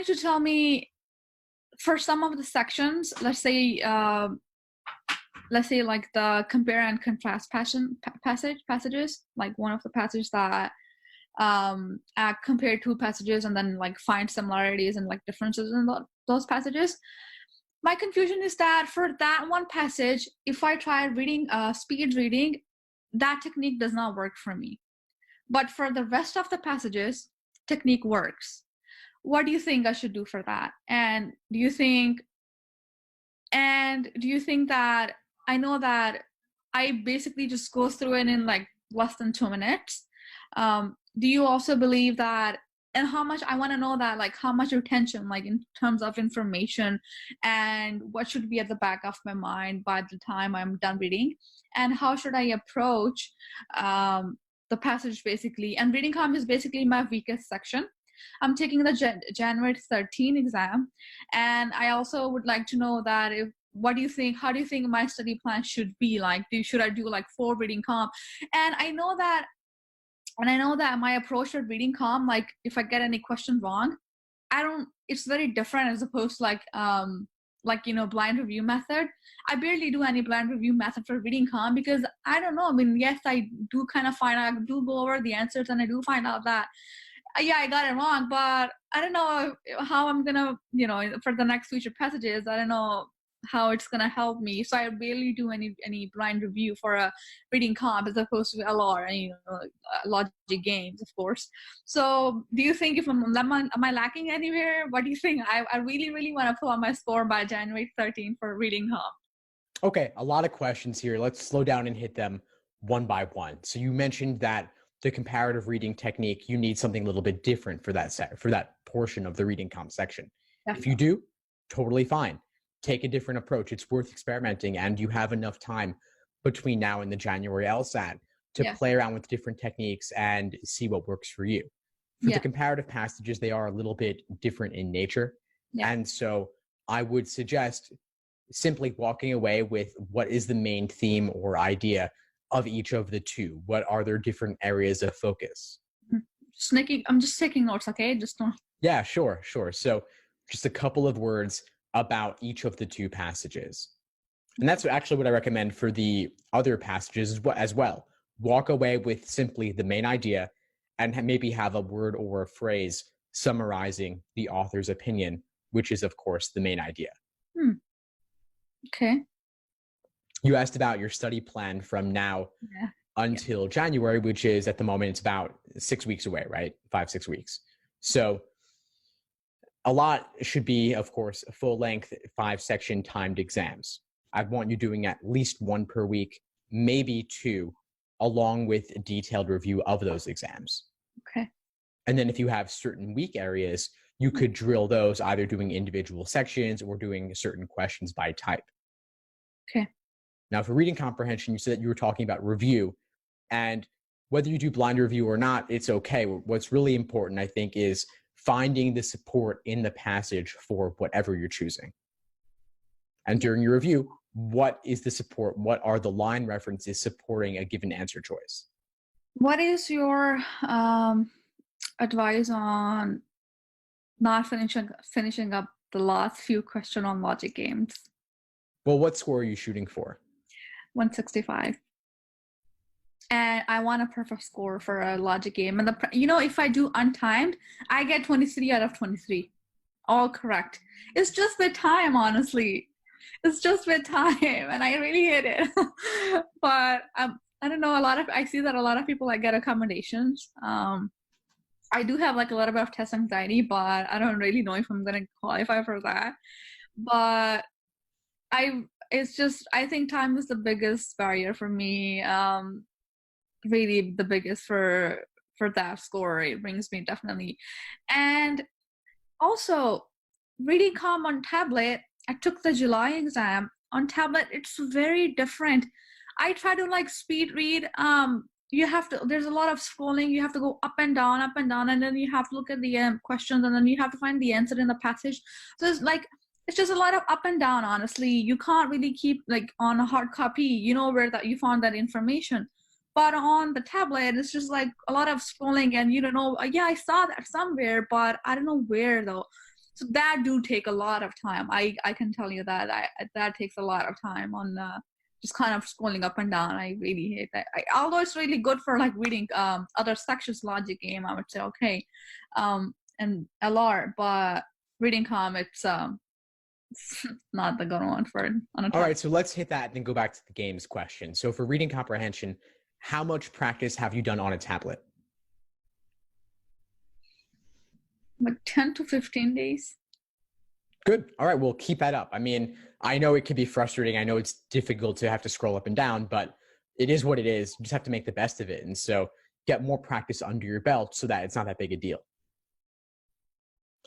you to tell me for some of the sections, let's say like the compare and contrast passages, like one of the passages that compare two passages and then like find similarities and like differences in those passages. My confusion is that for that one passage, if I try reading speed reading, that technique does not work for me. But for the rest of the passages, technique works. What do you think I should do for that? And do you think that I know that I basically just go through it in like less than 2 minutes? Do you also believe that, and how much, I want to know that, like how much retention, like in terms of information, and what should be at the back of my mind by the time I'm done reading, and how should I approach the passage basically. And reading comp is basically my weakest section. I'm taking the January 13 exam, and I also would like to know that how do you think my study plan should be like? Should I do like 4 reading comp? And I know that my approach to reading comp, like if I get any question wrong, it's very different as opposed to blind review method. I barely do any blind review method for reading comp because I don't know. I mean, yes, I do kind of find out, I do go over the answers, and I do find out that yeah, I got it wrong, but I don't know how I'm gonna, for the next future passages, I don't know how it's gonna help me. So I barely do any blind review for a reading comp as opposed to LR and logic games, of course. So do you think am I lacking anywhere? What do you think? I really want to pull out my score by January 13 for reading comp. Okay, a lot of questions here. Let's slow down and hit them one by one. So you mentioned that the comparative reading technique, you need something a little bit different for that portion of the reading comp section. Definitely. If you do, totally fine. Take a different approach. It's worth experimenting, and you have enough time between now and the January LSAT to play around with different techniques and see what works for you. For the comparative passages, they are a little bit different in nature. And so I would suggest simply walking away with what is the main theme or idea of each of the two. What are their different areas of focus? I'm just taking notes, okay? Just don't. Yeah, sure. So just a couple of words about each of the two passages. And that's actually what I recommend for the other passages as well. Walk away with simply the main idea and maybe have a word or a phrase summarizing the author's opinion, which is, of course, the main idea. Okay. You asked about your study plan from now until January, which is at the moment, it's about 6 weeks away, right? 5-6 weeks. So a lot should be, of course, full length 5-section timed exams. I want you doing at least 1 per week, maybe 2, along with a detailed review of those exams. Okay. And then if you have certain weak areas, you could drill those either doing individual sections or doing certain questions by type. Okay. Now, for reading comprehension, you said that you were talking about review, and whether you do blind review or not, it's okay. What's really important, I think, is finding the support in the passage for whatever you're choosing. And during your review, what is the support? What are the line references supporting a given answer choice? What is your advice on not finishing up the last few questions on logic games? Well, what score are you shooting for? 165. And I want a perfect score for a logic game. And if I do untimed, I get 23 out of 23. All correct. It's just with time, honestly. It's just with time, and I really hate it. But I don't know. I see that a lot of people get accommodations. I do have a little bit of test anxiety, but I don't really know if I'm gonna qualify for that. But I think time is the biggest barrier for me. Really the biggest for that score. It brings me definitely. And also reading comp on tablet, I took the July exam on tablet. It's very different. I try to speed read. There's a lot of scrolling. You have to go up and down, and then you have to look at the questions, and then you have to find the answer in the passage. So it's just a lot of up and down, honestly. You can't really keep on a hard copy, where that you found that information. But on the tablet, it's just a lot of scrolling, and you don't know, I saw that somewhere, but I don't know where though. So that do take a lot of time. I can tell you that that takes a lot of time on just kind of scrolling up and down. I really hate that. Although it's really good for like reading other sections logic game, I would say okay, and LR, but reading com it's not the good one for on a All test. right, so let's hit that and then go back to the games question. So for reading comprehension, how much practice have you done on a tablet? Like 10 to 15 days. Good. All right, well, keep that up. I mean, I know it can be frustrating. I know it's difficult to have to scroll up and down, but it is what it is. You just have to make the best of it. And so get more practice under your belt so that it's not that big a deal.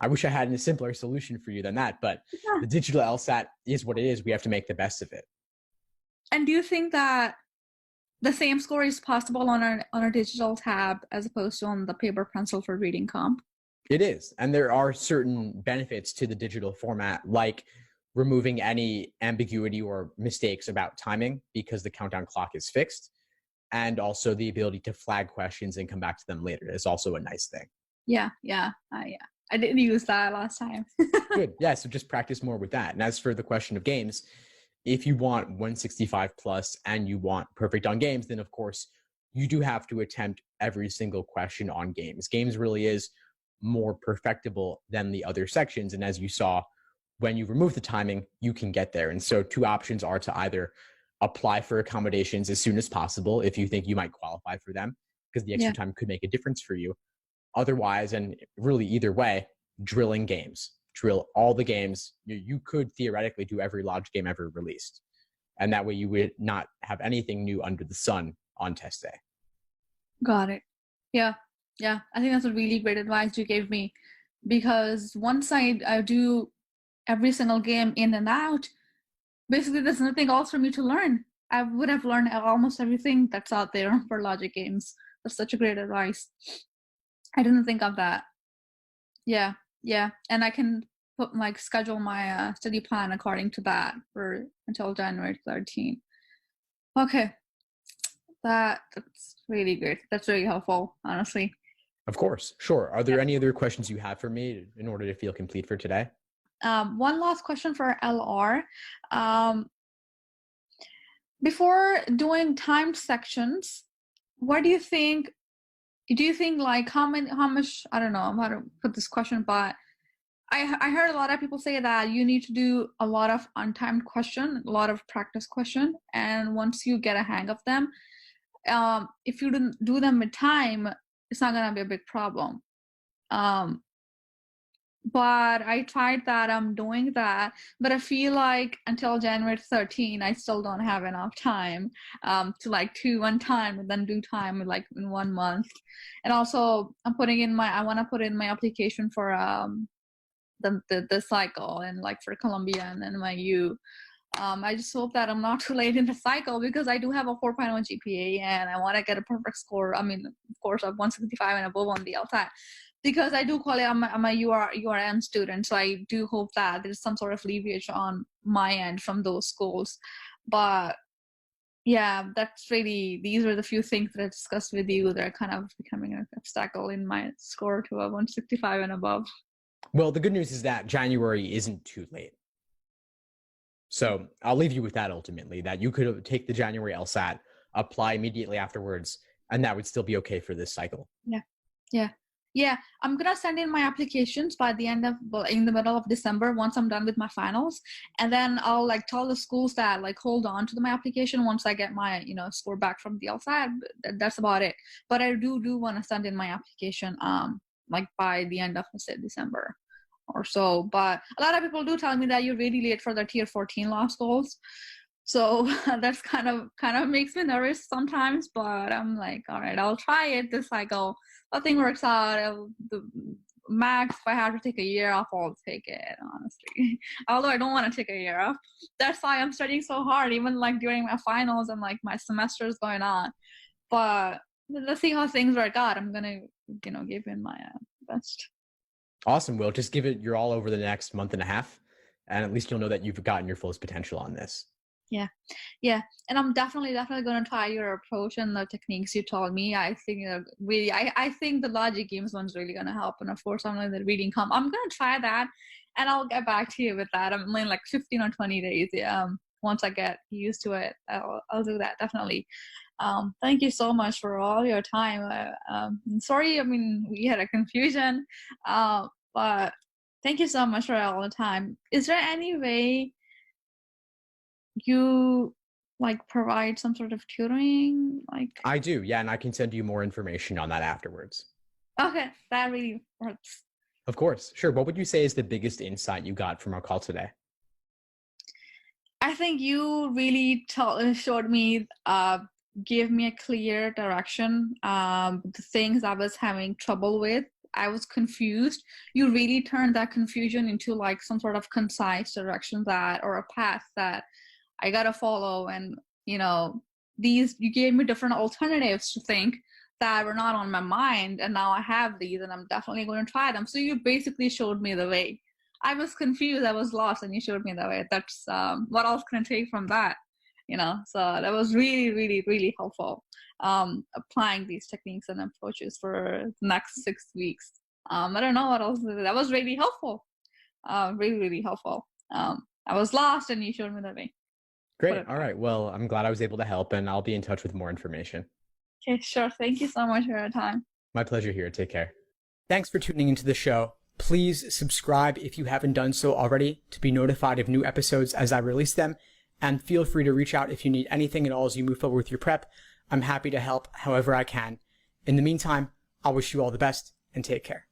I wish I had a simpler solution for you than that, but Yeah. the digital LSAT is what it is. We have to make the best of it. And do you think that the same score is possible on a digital tab as opposed to on the paper pencil for reading comp? It is. And there are certain benefits to the digital format, like removing any ambiguity or mistakes about timing because the countdown clock is fixed. And also the ability to flag questions and come back to them later is also a nice thing. Yeah. I didn't use that last time. Good. Yeah. So just practice more with that. And as for the question of games, if you want 165 plus and you want perfect on games, then of course you do have to attempt every single question on games. Games really is more perfectible than the other sections. And as you saw, when you remove the timing, you can get there. And so two options are to either apply for accommodations as soon as possible if you think you might qualify for them, because the extra time could make a difference for you. Otherwise, and really either way, drilling games. Drill all the games. You could theoretically do every logic game ever released. And that way you would not have anything new under the sun on test day. Got it. Yeah. I think that's a really great advice you gave me, because once I do every single game in and out, basically there's nothing else for me to learn. I would have learned almost everything that's out there for logic games. That's such a great advice. I didn't think of that. Yeah. And I can put like schedule my study plan according to that for until January 13th. Okay. That's really good. That's really helpful, honestly. Of course. Sure. Are there any other questions you have for me in order to feel complete for today? One last question for LR. Before doing timed sections, what do you think? Do you think like how much, I don't know how to put this question, but I heard a lot of people say that you need to do a lot of untimed question, a lot of practice question, and once you get a hang of them, if you didn't do them with time, it's not gonna be a big problem. But I tried that. I'm doing that, but I feel like until January 13, I still don't have enough time to like do one time and then do time like in 1 month. And also, I want to put in my application for the cycle and like for Columbia and NYU. I just hope that I'm not too late in the cycle, because I do have a 4.1 GPA and I want to get a perfect score. I mean, of course, of 165 and above on the LSAT, because I do qualify. I'm a URM student, so I do hope that there's some sort of leverage on my end from those schools. But yeah, these are the few things that I discussed with you that are kind of becoming an obstacle in my score to a 165 and above. Well, the good news is that January isn't too late. So I'll leave you with that ultimately, that you could take the January LSAT, apply immediately afterwards, and that would still be okay for this cycle. Yeah. I'm gonna send in my applications by the end of, in the middle of December, once I'm done with my finals, and then I'll like tell the schools that like hold on to my application once I get my score back from the LSAT. That's about it. But I do want to send in my application like by the end of December or so. But a lot of people do tell me that you're really late for the tier 14 law schools. So that's kind of makes me nervous sometimes, but I'm like, all right, I'll try it this cycle. Nothing works out. The max, if I have to take a year off, I'll take it, honestly. Although I don't want to take a year off. That's why I'm studying so hard, even like during my finals and like my semester is going on. But let's see how things work out. I'm gonna, give in my best. Awesome. Will, just give it your all over the next month and a half, and at least you'll know that you've gotten your fullest potential on this. Yeah. Yeah. And I'm definitely going to try your approach and the techniques you told me. I think really, I think the logic games one's really going to help. And of course, I'm in the reading comp. I'm going to try that and I'll get back to you with that. I'm in like 15 or 20 days. Once I get used to it, I'll do that definitely. Thank you so much for all your time. Sorry, I mean, we had a confusion, but thank you so much for all the time. Is there any way you like provide some sort of tutoring? Like, I do, yeah, and I can send you more information on that afterwards. okay, that really works. Of course, sure. What would you say is the biggest insight you got from our call today? I think you really showed me, gave me a clear direction. The things I was having trouble with, I was confused. You really turned that confusion into like some sort of concise direction or a path that I gotta follow. And you gave me different alternatives to think that were not on my mind, and now I have these, and I'm definitely going to try them. So you basically showed me the way. I was confused, I was lost, and you showed me the way. That's what else can I take from that? So that was really, really, really helpful. Applying these techniques and approaches for the next 6 weeks. I don't know what else. That was really helpful. Really, really helpful. I was lost, and you showed me the way. Great. All right. Well, I'm glad I was able to help, and I'll be in touch with more information. Okay, sure. Thank you so much for your time. My pleasure here. Take care. Thanks for tuning into the show. Please subscribe if you haven't done so already to be notified of new episodes as I release them. And feel free to reach out if you need anything at all as you move forward with your prep. I'm happy to help however I can. In the meantime, I'll wish you all the best and take care.